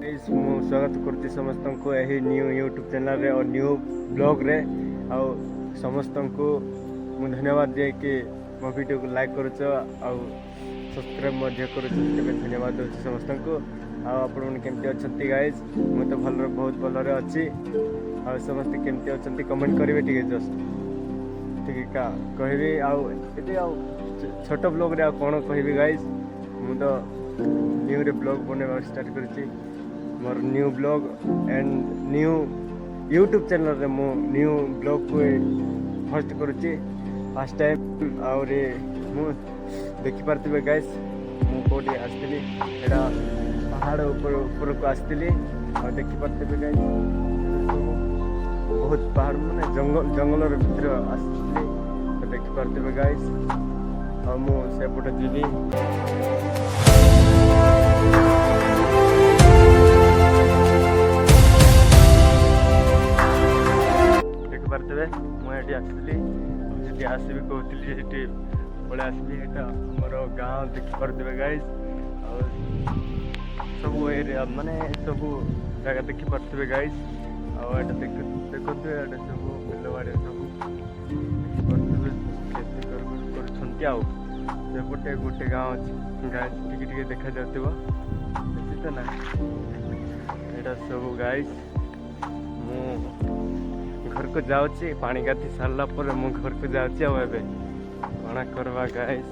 Guys मु स्वागत करती समस्त को यही न्यू यूट्यूब चैनल रे और न्यू ब्लॉग रे आउ समस्त को मु धन्यवाद दिए कि मो वीडियो को लाइक करुच आउ सब्सक्राइब मध्य करुच धन्यवाद दूसरी समस्त को आपण केमती अच्छी गाइज मु तो भल बहुत भल अच्छी आ समस्त केमती अच्छी कमेंट करेंगे ठीक है जस्ट ठीक है का कहबी छोट ब्लॉग रे कौन कहबी गाइज मु तो न्यू रे ब्लॉग बनेवा स्टार्ट करची more new blog and new YouTube channel रे मु न्यू ब्लॉग को होस्ट करुची फर्स्ट टाइम और मु देखि पारथिबे गाइस मु कोडी आस्तिली एडा पहाड़ ऊपर को आस्तिली और देखि पारथिबे गाइस बहुत पहाड़ माने जंगल रे भीतर आस्तिली तो देखि पारथिबे गाइस और मु सेपटे जीवी पारे मुझे आसली जी आसबि कहती पड़े आसबि यहाँ मोर गाँव देखिपे गाइज सब एरिया माने सब जगह देखिपे गाइज आठ देखुए सब बिलवाड़ी सब देखिपे गोटे गाँव अच्छे गाइज टी देखा जाऊ तो ना यहाँ सब गाइज मु घर को जाऊँगी पानी गाधी सारा पर मु घर को जाऊँगी कौन करवा गाइस।